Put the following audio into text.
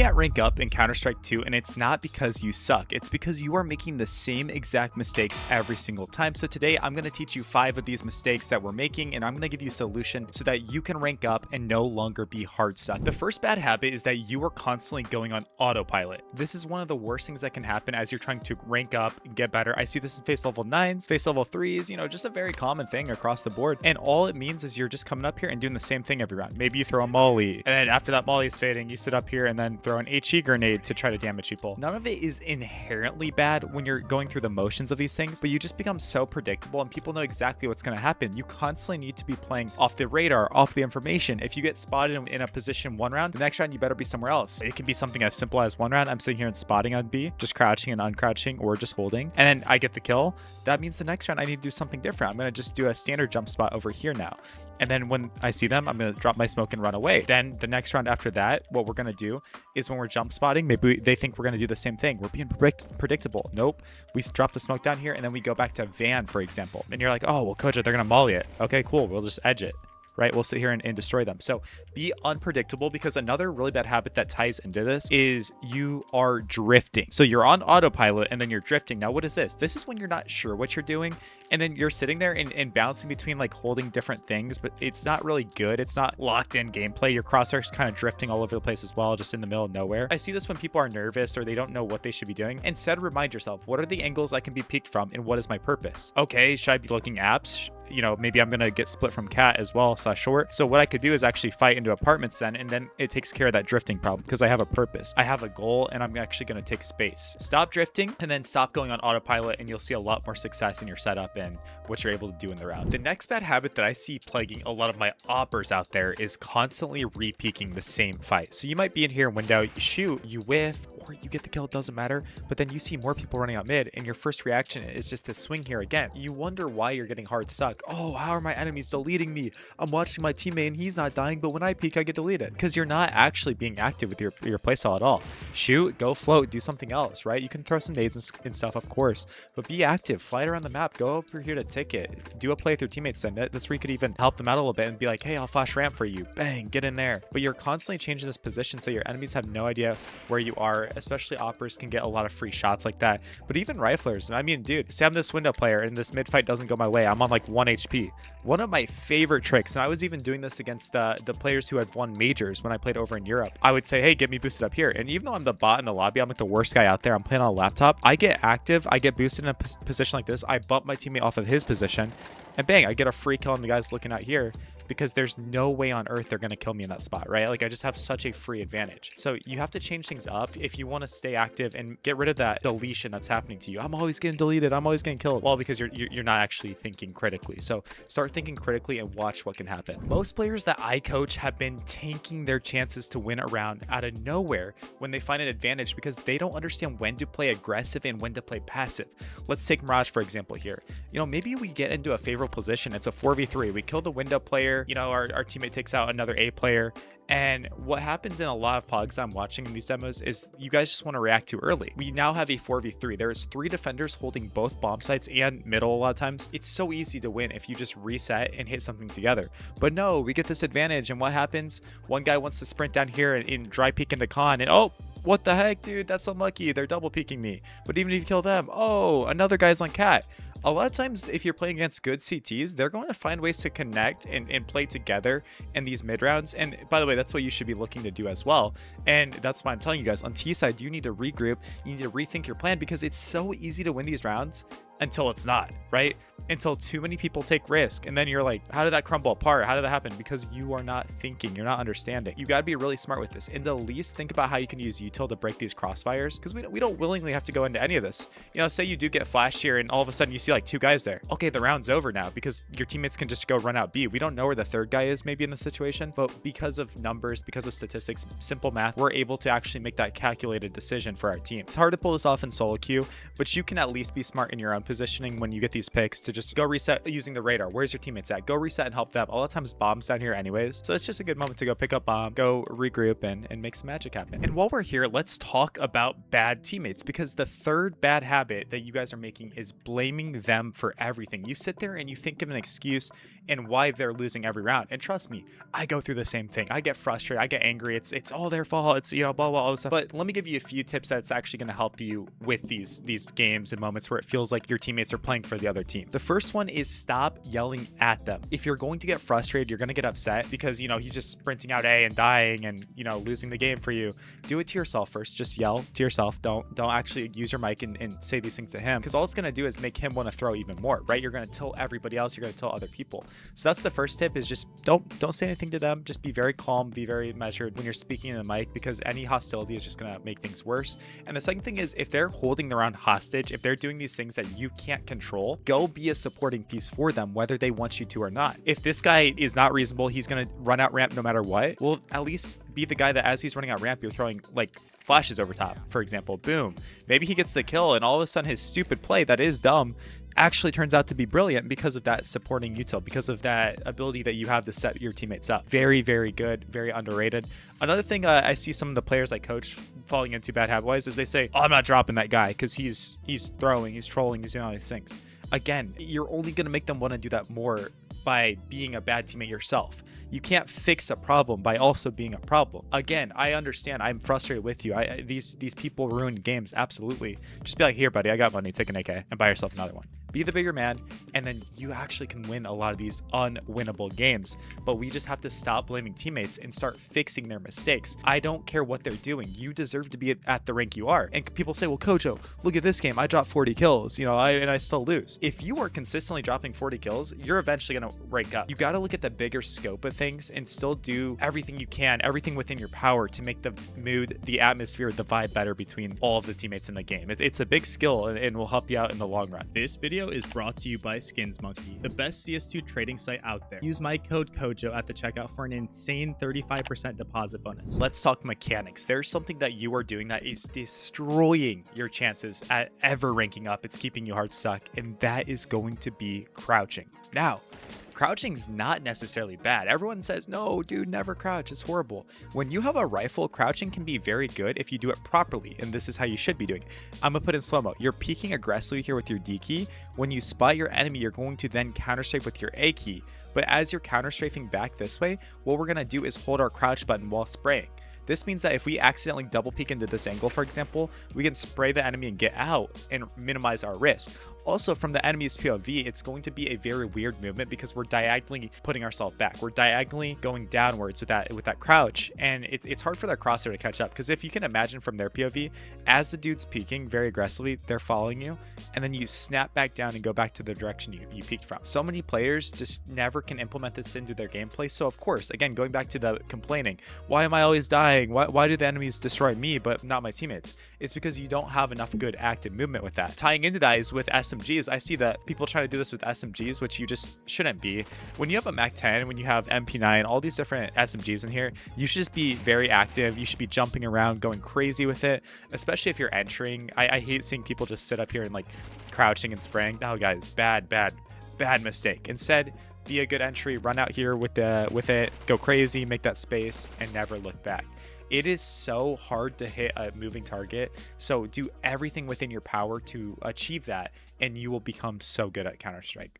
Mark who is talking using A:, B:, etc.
A: can't rank up in Counter-Strike 2, and it's not because you suck. It's because you are making the same exact mistakes every single time. So today I'm going to teach you 5 of these mistakes that we're making, and I'm going to give you a solution so that you can rank up and no longer be hard stuck. The first bad habit is that you are constantly going on autopilot. This is one of the worst things that can happen as you're trying to rank up and get better. I see this in face level 9s, face level 3s, you know, just a very common thing across the board. And all it means is you're just coming up here and doing the same thing every round. Maybe you throw a molly, and then after that molly is fading, you sit up here and then throw an HE grenade to try to damage people. None of it is inherently bad when you're going through the motions of these things, but you just become so predictable and people know exactly what's going to happen. You constantly need to be playing off the radar, off the information. If you get spotted in a position one round, the next round you better be somewhere else. It can be something as simple as one round I'm sitting here and spotting on B, just crouching and uncrouching or just holding, and then I get the kill. That means the next round I need to do something different. I'm going to just do a standard jump spot over here now. And then when I see them, I'm going to drop my smoke and run away. Then the next round after that, what we're going to do is when we're jump spotting, maybe they think we're going to do the same thing. We're being predictable. Nope. We drop the smoke down here and then we go back to Van, for example. And you're like, oh, well, Koja, they're going to molly it. Okay, cool. We'll just edge it. Right? We'll sit here and destroy them. So be unpredictable, because another really bad habit that ties into this is you are drifting. So you're on autopilot and then you're drifting. Now, what is this? This is when you're not sure what you're doing. And then you're sitting there and bouncing between like holding different things, but it's not really good. It's not locked in gameplay. Your crosshair's kind of drifting all over the place as well, just in the middle of nowhere. I see this when people are nervous or they don't know what they should be doing. Instead, remind yourself, what are the angles I can be peeked from and what is my purpose? Okay, should I be looking apps? You know, maybe I'm going to get split from cat as well, /short. So what I could do is actually fight into apartments then, and then it takes care of that drifting problem because I have a purpose. I have a goal, and I'm actually going to take space. Stop drifting and then stop going on autopilot, and you'll see a lot more success in your setup and what you're able to do in the round. The next bad habit that I see plaguing a lot of my oppers out there is constantly re-peeking the same fight. So you might be in here in window, you shoot, you whiff, or you get the kill, it doesn't matter, but then you see more people running out mid, and your first reaction is just to swing here again. You wonder why you're getting hard stuck. Oh, how are my enemies deleting me? I'm watching my teammate and he's not dying, but when I peek, I get deleted. Because you're not actually being active with your playstyle at all. Shoot, go float, do something else, right? You can throw some nades and stuff, of course, but be active, fly around the map, go over here to ticket, do a play with your teammates, and that's where you could even help them out a little bit and be like, hey, I'll flash ramp for you. Bang, get in there. But you're constantly changing this position so your enemies have no idea where you are, especially oppers can get a lot of free shots like that. But even riflers, I mean, dude, say I'm this window player and this mid fight doesn't go my way. I'm on like 1 HP. One of my favorite tricks, and I was even doing this against the players who had won majors when I played over in Europe. I would say, hey, get me boosted up here. And even though I'm the bot in the lobby, I'm like the worst guy out there. I'm playing on a laptop. I get active. I get boosted in a position like this. I bump my teammate off of his position. And bang, I get a free kill on the guys looking out here, because there's no way on earth they're going to kill me in that spot, right? Like I just have such a free advantage. So you have to change things up if you want to stay active and get rid of that deletion that's happening to you. I'm always getting deleted. I'm always getting killed. Well, because you're not actually thinking critically. So start thinking critically and watch what can happen. Most players that I coach have been tanking their chances to win a round out of nowhere when they find an advantage, because they don't understand when to play aggressive and when to play passive. Let's take Mirage, for example, here. You know, maybe we get into a favorable position. It's a 4v3. We kill the window player. You know, our teammate takes out another A player. And what happens in a lot of pogs I'm watching in these demos is you guys just want to react too early. We now have a 4v3. There's 3 defenders holding both bomb sites and middle a lot of times. It's so easy to win if you just reset and hit something together. But no, we get this advantage. And what happens? One guy wants to sprint down here and dry peek into con, and oh, what the heck, dude? That's unlucky. They're double peeking me. But even if you kill them, oh, another guy's on cat. A lot of times, if you're playing against good CTs, they're going to find ways to connect and play together in these mid rounds. And by the way, that's what you should be looking to do as well. And that's why I'm telling you guys, on T side, you need to regroup. You need to rethink your plan, because it's so easy to win these rounds until it's not, right? Until too many people take risk. And then you're like, how did that crumble apart? How did that happen? Because you are not thinking, you're not understanding. You gotta be really smart with this. In the least, think about how you can use util to break these crossfires, because we don't willingly have to go into any of this. You know, say you do get flashed here and all of a sudden you see like 2 guys there. Okay, the round's over now because your teammates can just go run out B. We don't know where the 3rd guy is maybe in the situation, but because of numbers, because of statistics, simple math, we're able to actually make that calculated decision for our team. It's hard to pull this off in solo queue, but you can at least be smart in your own positioning when you get these picks to just go reset using the radar. Where's your teammates at? Go reset and help them. A lot of times bombs down here anyways. So it's just a good moment to go pick up bomb, go regroup and make some magic happen. And while we're here, let's talk about bad teammates, because the 3rd bad habit that you guys are making is blaming them for everything. You sit there and you think of an excuse and why they're losing every round. And trust me, I go through the same thing. I get frustrated, I get angry. It's all their fault. It's, you know, blah blah all this stuff. But let me give you a few tips that's actually going to help you with these games and moments where it feels like your teammates are playing for the other team. The first one is stop yelling at them. If you're going to get frustrated, you're going to get upset because, you know, he's just sprinting out A and dying and, you know, losing the game for you. Do it to yourself first. Just yell to yourself. Don't actually use your mic and say these things to him, because all it's going to do is make him want to throw even more, right? You're going to tell everybody else, you're going to tell other people. So that's the first tip, is just don't say anything to them. Just be very calm, be very measured when you're speaking in the mic, because any hostility is just going to make things worse. And the second thing is, if they're holding the round hostage, if they're doing these things that you can't control, go be a supporting piece for them, whether they want you to or not. If this guy is not reasonable, he's going to run out ramp no matter what, well, at least be the guy that as he's running out ramp, you're throwing like flashes over top, for example. Boom, maybe he gets the kill, and all of a sudden his stupid play that is dumb actually turns out to be brilliant because of that supporting util, because of that ability that you have to set your teammates up. Very, very good, very underrated. Another thing I see some of the players I coach falling into bad habit-wise is they say, oh, I'm not dropping that guy because he's throwing, he's trolling, he's doing all these things. Again, you're only going to make them want to do that more by being a bad teammate yourself. You can't fix a problem by also being a problem. Again, I understand. I'm frustrated with you. These people ruin games. Absolutely. Just be like, here, buddy, I got money. Take an AK and buy yourself another one. Be the bigger man, and then you actually can win a lot of these unwinnable games. But we just have to stop blaming teammates and start fixing their mistakes. I don't care what they're doing. You deserve to be at the rank you are. And people say, well, CoJo, look at this game. I dropped 40 kills, you know, and I still lose. If you are consistently dropping 40 kills, you're eventually going to rank up. You got to look at the bigger scope of things and still do everything you can, everything within your power to make the mood, the atmosphere, the vibe better between all of the teammates in the game. It's a big skill and will help you out in the long run.
B: This video is brought to you by SkinsMonkey, the best CS2 trading site out there. Use my code CoJo at the checkout for an insane 35% deposit bonus.
A: Let's talk mechanics. There's something that you are doing that is destroying your chances at ever ranking up. It's keeping you hard stuck, and that is going to be crouching. Now, crouching's not necessarily bad. Everyone says, no, dude, never crouch. It's horrible. When you have a rifle, crouching can be very good if you do it properly, and this is how you should be doing it. I'm gonna put in slow-mo. You're peeking aggressively here with your D key. When you spot your enemy, you're going to then counter-strafe with your A key. But as you're counter-strafing back this way, what we're gonna do is hold our crouch button while spraying. This means that if we accidentally double peek into this angle, for example, we can spray the enemy and get out and minimize our risk. Also, from the enemy's POV, it's going to be a very weird movement because we're diagonally putting ourselves back. We're diagonally going downwards with that crouch, and it's hard for their crosshair to catch up, because if you can imagine from their POV, as the dude's peeking very aggressively, they're following you, and then you snap back down and go back to the direction you peeked from. So many players just never can implement this into their gameplay. So of course, again, going back to the complaining, why am I always dying? Why do the enemies destroy me but not my teammates? It's because you don't have enough good active movement with that. Tying into that is with SMGs. I see that people try to do this with SMGs, which you just shouldn't be. When you have a MAC-10, when you have MP9, all these different SMGs in here, you should just be very active. You should be jumping around, going crazy with it, especially if you're entering. I hate seeing people just sit up here and like crouching and spraying. No, guys, bad mistake. Instead, be a good entry, run out here with it, go crazy, make that space, and never look back. It is so hard to hit a moving target, so do everything within your power to achieve that, and you will become so good at Counter-Strike.